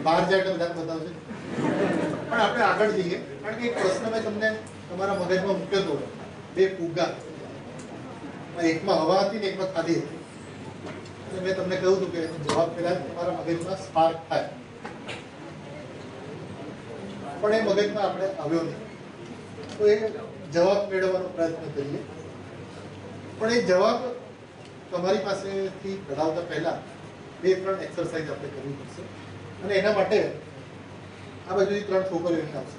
બહાર જાય એટલે બધાને બતાવશે. પણ આપણે આગળ જઈએ, કારણ કે એક પ્રશ્ન મેં તમને તમારા મગજમાં મૂક્યો હતો, બે ફુગ્ગા, એકમાં હવા હતી ને એકમાં ખાલી હતી. મેં તમને કહ્યું હતું કે એનો જવાબ પહેલા તમારા મગજમાં સ્પાર્ક થાય, પણ એ મગજમાં આપણે આવ્યો નહીં. તો એ જવાબ મેળવવાનો પ્રયત્ન કરીએ. પણ એ જવાબ તમારી પાસેથી કઢાવતા પહેલા 2-3 એક્સરસાઇઝ આપણે કરવી પડશે. અને એના માટે આ બાજુથી 3 છોકરીઓ અહીં આવશે.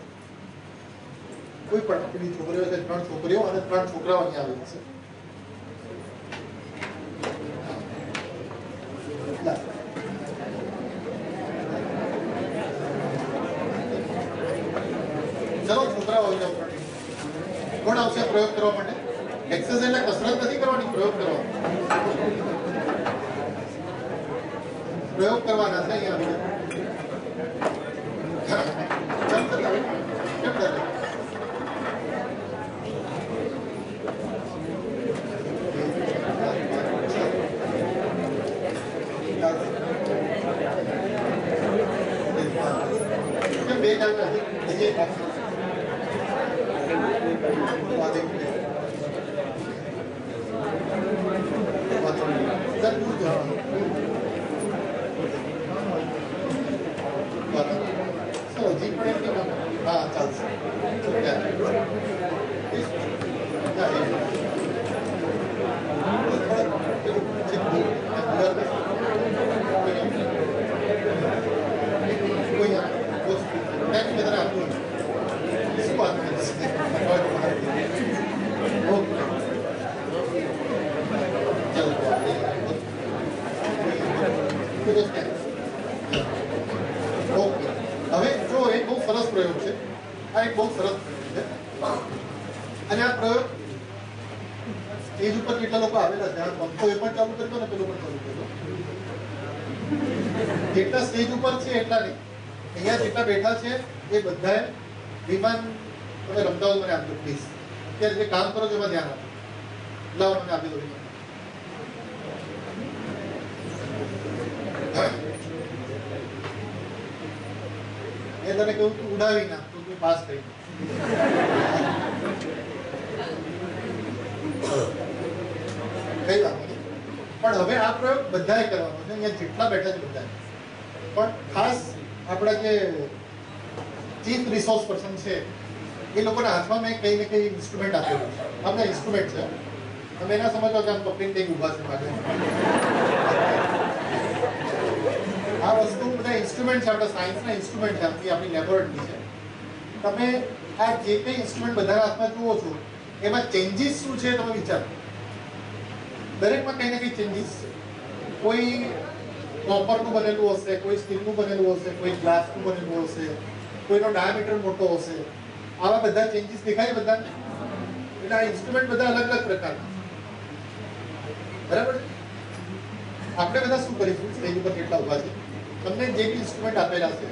કોઈ પણ પેલી છોકરીઓ છે, 3 છોકરીઓ અને 3 છોકરાઓ અહીં આવી જશે. ચલો છોકરાઓ આવી જાઓ. કોણ આવશે પ્રયોગ કરવા માટે? એક્સરસાઇઝ એટલે કસરત નથી કરવાની, પ્રયોગ કરવાનો. પ્રયોગ કરવાના છે અહીંયા આવી જાઓ. બે ચાલતા હા ચાલશે. હવે જો એક બહુ સરસ પ્રયોગ છે. આ એક બહુ સરસ પ્રયોગ છે. અને આ પ્રયોગ સ્ટેજ ઉપર કેટલા લોકો આવેલા છે? પંખો એ પણ ચાલુ કરતો ને પેલું પણ ચાલુ કરતો. જેટલા સ્ટેજ ઉપર છે એટલા નહીં, અહીંયા જેટલા બેઠા છે એ બધાએ વિમાન તમે રમતા હોય મને આપજો પ્લીઝ. અત્યારે જે કામ કરો છો એમાં ધ્યાન આપો. લાવો મને આપી દો વિમાન. મેં તને કહ્યું તું ઉડાવી નાખ, તો તું પાસ થઈ. કઈ વાત નહીં. પણ હવે આ પ્રયોગ બધાએ કરવાનો છે. અહીંયા જેટલા બેઠા છે બધાએ. પણ ખાસ આપણા જે ચીફ રિસોર્સ પર્સન છે એ લોકોના હાથમાં મેં કઈ ને કઈ ઇન્સ્ટ્રુમેન્ટ આપેલું છે. આપણા ઇન્સ્ટ્રુમેન્ટ છે, તમે એના સમજો કે આમ પકડીને કંઈક ઉભા છે માટે. આ વસ્તુ બધા ઇન્સ્ટ્રુમેન્ટ છે, આપણા સાયન્સના ઇન્સ્ટ્રુમેન્ટ છે, આપણી લેબોરેટરી છે. તમે આ જે કંઈ ઇન્સ્ટ્રુમેન્ટ બધાના હાથમાં જુઓ છો એમાં ચેન્જીસ શું છે તમે વિચારો. દરેકમાં કંઈ ને કંઈ ચેન્જીસ છે. કોઈ કોપરનું બનેલું હશે, કોઈ સ્ટીલનું બનેલું હશે, કોઈ ગ્લાસનું બનેલું હશે, કોઈનો ડાયામીટર મોટો હશે. આવા બધા ચેન્જીસ દેખાય બધાને. એટલે આ ઇન્સ્ટ્રુમેન્ટ બધા અલગ અલગ પ્રકારના. બરાબર. આપણે બધા શું કરીશું? સ્ટેજ ઉપર કેટલા ઉભા છે, તમને જે બી ઇન્સ્ટ્રુમેન્ટ આપેલા છે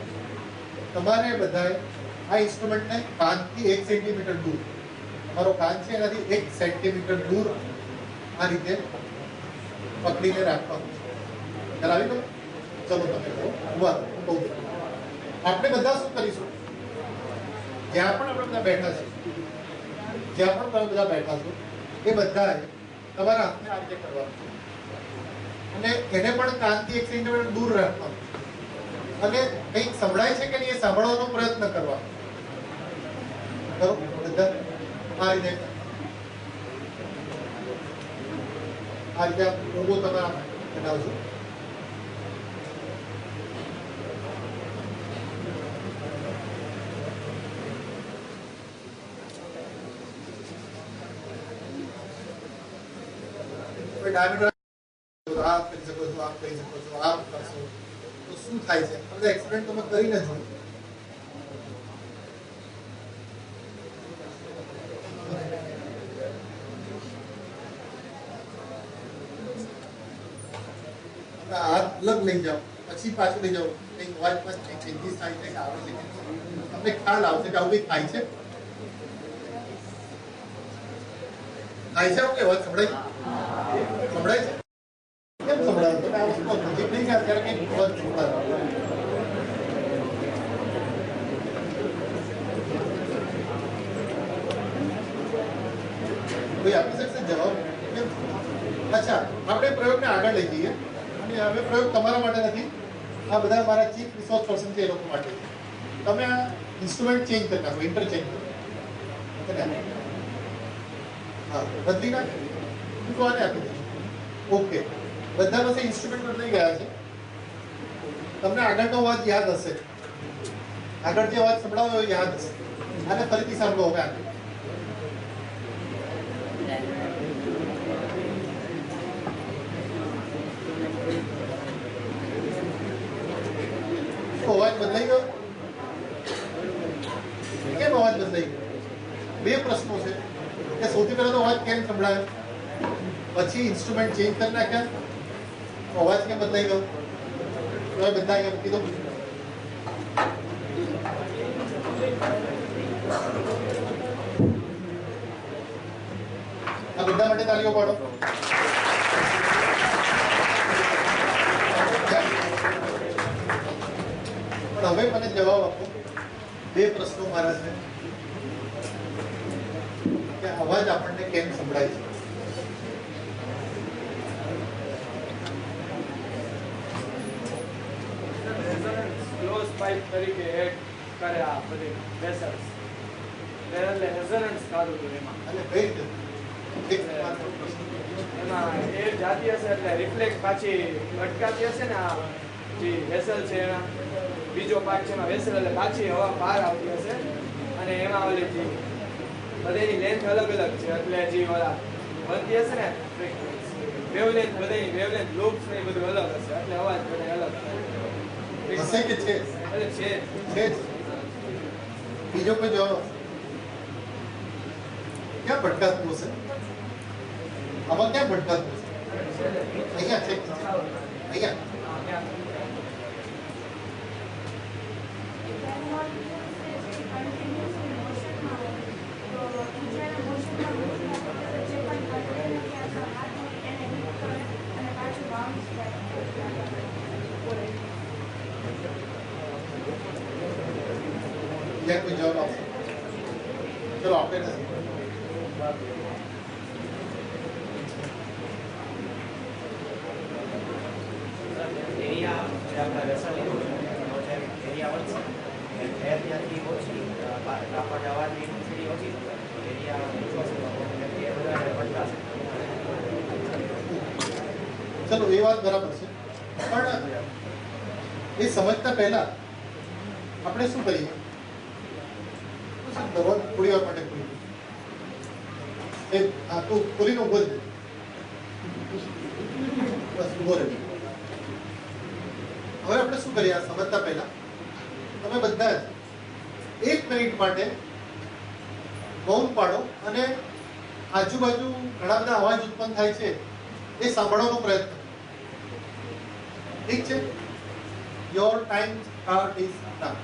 તમારે બધાએ આ ઇન્સ્ટ્રુમેન્ટને કાનથી 1 સેન્ટીમીટર દૂર, તમારો કાન છે એનાથી 1 સેન્ટીમીટર દૂર આ રીતે પકડીને રાખવાનું છે. કરાવી દો. ચલો તમે કહો ઉભા હું કહું છું. આપણે બધા શું કરીશું? જ્યાં પણ આપણે બધા બેઠા છે, જ્યાં પણ તમે બધા બેઠા છો એ બધાએ તમારા હાથને આ રીતે કરવાનું છે. અને એને પણ કાનથી 1 સેન્ટીમીટર દૂર રાખવાનું. અને કંઈક સંભળાય છે કે નહીં એ સાંભળવાનો પ્રયત્ન કરવાનો. કરો બધા આ રીતે. આ રીતે ઊભો તમે બનાવજો. ડાયામીટર આપ કરી શકો છો, આપ કરી શકો છો, આપ કરશો તો શું થાય છે? બધા એક્સપેરિમેન્ટ તમે કરીને જોયું. હાથ અલગ લઈ જાઓ, પછી પાછું લઈ જાઓ. કંઈક અવાજમાં કંઈક ચેન્જીસ થાય છે કે આવે છે, તમને ખ્યાલ આવશે કે આવું કંઈક થાય છે. થાય છે આવું કે અવાજ સંભળાય છે? કેમ સંભળાય? તમે આ વસ્તુ નજીક નહીં ગયા ત્યારે કંઈક અવાજ સંભળાય. કોઈ આપી શકશે જવાબ? અચ્છા, આપણે પ્રયોગને આગળ લઈ જઈએ. અને હવે પ્રયોગ તમારા માટે નથી, આ બધા મારા ચીફ રિસોર્સ પર્સન છે એ લોકો માટે છે. તમે આ ઇન્સ્ટ્રુમેન્ટ ચેન્જ કરી નાખો, ઇન્ટરચેન્જ કરો. હા, બદલી નાખ. હું તો આને આપી દઈશ. ઓકે, બધા પાસે ઇન્સ્ટ્રુમેન્ટ બદલાઈ ગયા છે. તમને આગળનો અવાજ યાદ હશે, આગળ જે અવાજ સંભળાવો એ યાદ હશે. આને ફરીથી સાંભળો. હવે આગળ અવાજ બદલાઈ ગયો. કેમ અવાજ બદલાઈ ગયો? બે પ્રશ્નો છે કે સૌથી પહેલા તો અવાજ કેમ સંભળાયો, પછી ઇન્સ્ટ્રુમેન્ટ ચેન્જ કરી નાખ્યા, અવાજ કેમ બદલાઈ ગયો? બધા અહીંયા મૂકી દો. આ બધા માટે તાળીઓ પાડો. પણ હવે મને જવાબ આપો. બે પ્રશ્નો મારા છે કે અવાજ આપણને કેમ સંભળાય છે? ક્લોઝ પાઇપ તરીકે એડ કરે આ બધી વેસલ્સ એટલે રેઝોનન્સ કાઢું છું એમાં. અને કઈ રીતે એમાં એ જાતી હશે એટલે રિફ્લેક્ટ પાછી અટકાતી હશે ને આ જે વેસલ છે એના બીજો પાર્ટ છે એમાં વેસલ એટલે પાછી હવા બહાર આવતી હશે અને એમાં ઓલી જે બધાની લેન્થ અલગ અલગ છે એટલે જે ઓલા બનતી હશે ને વેવલેન્થ બધાની વેવલેન્થ લૂપ્સ ને એ બધું અલગ હશે એટલે અવાજ બધા અલગ હશે કે છે? એટલે છે. બીજો કોઈ જવાબ? ક્યાં ભટકાતું હશે? આમાં ક્યાં ભટકાતું હશે? અહીંયા છે, અહીંયા. બીજા કોઈ જવાબ આપશે? ચલો આપણે ચલો એ વાત બરાબર છે, પણ એ સમજતા પહેલા આપણે શું કરીએ? થોડી વાર માટે ખોલી તું ખોલીને ઉભો જ બસ ઉભો રહે. હવે આપણે શું કરીએ? આ સમજતા પહેલા તમે બધા જ 1 મિનિટ માટે મૌન પાડો અને આજુબાજુ ઘણા બધા અવાજ ઉત્પન્ન થાય છે એ સાંભળવાનો પ્રયત્ન. ઠીક છે? Your time start is now.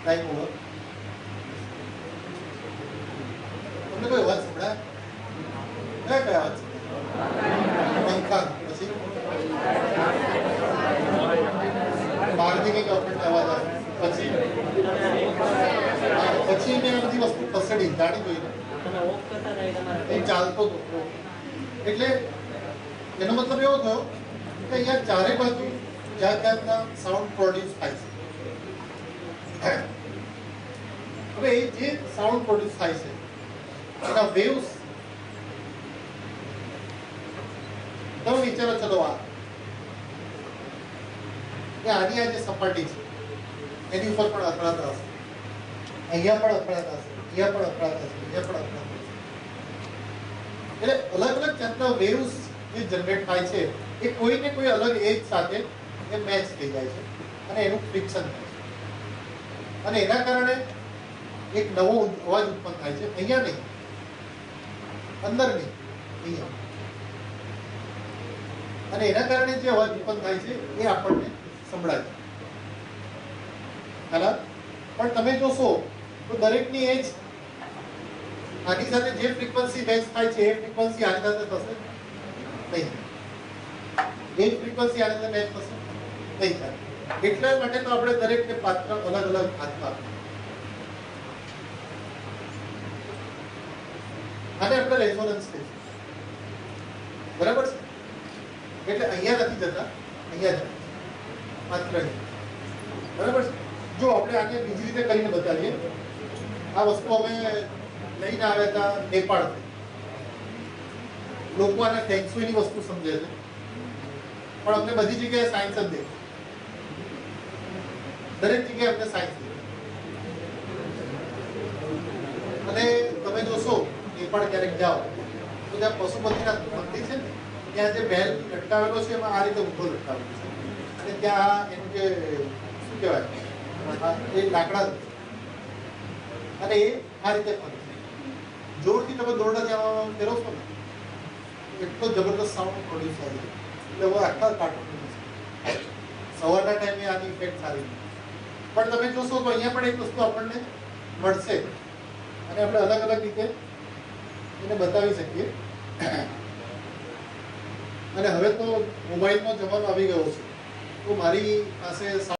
Time over. તમને કોઈ અવાજ સંભળાય? કયા અવાજ? પંખા, પછી બહારથી કંઈક આપણને અવાજ આવે, પછી મેં બધી વસ્તુ ખસેડી જાણી જોઈને ચાલતો હતો. એટલે એનો મતલબ એવો થયો કે અહીંયા ચારે બાજુ જાત જાતના સાઉન્ડ પ્રોડ્યુસ થાય છે. હવે એ જે સાઉન્ડ પ્રોડ્યુસ થાય છે એના વેવ્સ તમે વિચારો. ચલો આની આ જે સપાટી છે એની ઉપર પણ અથડાતા હશે, અહીંયા પણ અથડાતા હશે, અહીંયા પણ અથડાતા હશે, અહીંયા પણ અથડાતા હશે. એટલે અલગ અલગ જાતના વેવ્સ જે જનરેટ થાય છે એ કોઈને કોઈ અલગ એજ સાથે એ મેચ થઈ જાય છે અને એનું ફ્રિક્શન થાય છે અને એના કારણે એક નવો અવાજ ઉત્પન્ન થાય છે. અહીંયા નહીં, અંદર નહીં, અહીંયા. અને એના કારણે જે અવાજ ઉત્પન્ન થાય છે એ આપણને સંભળાય છે. બરાબર? પણ તમે જોશો તો દરેકની એજ આની સાથે જે ફ્રીક્વન્સી મેચ થાય છે એ ફ્રીક્વન્સી આની સાથે થશે નહીં. એ જ ફ્રીક્વન્સી આની સાથે મેચ થશે નહીં થાય. એટલા માટે તો આપણે દરેકને પાત્ર અલગ અલગ હાથમાં આને આપણે રેઝોનન્સ કહીએ. બરાબર છે? એટલે અહીંયા નથી જતા, અહીંયા જાય માત્ર અહીં. બરાબર છે? જો આપણે આને બીજી રીતે કરીને બતાવીએ. આ વસ્તુ અમે લઈને આવ્યા હતા નેપાળથી. લોકો આને ફેંગશુઈની વસ્તુ સમજે છે, પણ અમને બધી જગ્યાએ સાયન્સ જ દેખાય. દરેક જગ્યાએ અમને સાયન્સ દેખાય. અને તમે જોશો નેપાળ ક્યારેક જાઓ તો ત્યાં પશુપતિનાથ મંદિર છે ને, ત્યાં જે બેલ લટકાવેલો છે એમાં આ રીતે ઊંધો લટકાવેલો છે. અને ત્યાં એનું જે શું કહેવાય એ લાકડા અને એ આ રીતે ફરે છે. જોરથી તમે દોરડા ત્યાં ફેરવશો ને એટલો જબરદસ્ત સાઉન્ડ પ્રોડ્યુસ થાય છે. એટલે હવે આખા કાર્ટૂન સવારના ટાઈમે આની ઇફેક્ટ સારી. પણ તમે જોશો તો અહીંયા પણ એક વસ્તુ આપણને મળશે અને આપણે અલગ અલગ રીતે એને બતાવી શકીએ. અને હવે તો મોબાઈલનો જમાનો આવી ગયો છે, તો મારી પાસે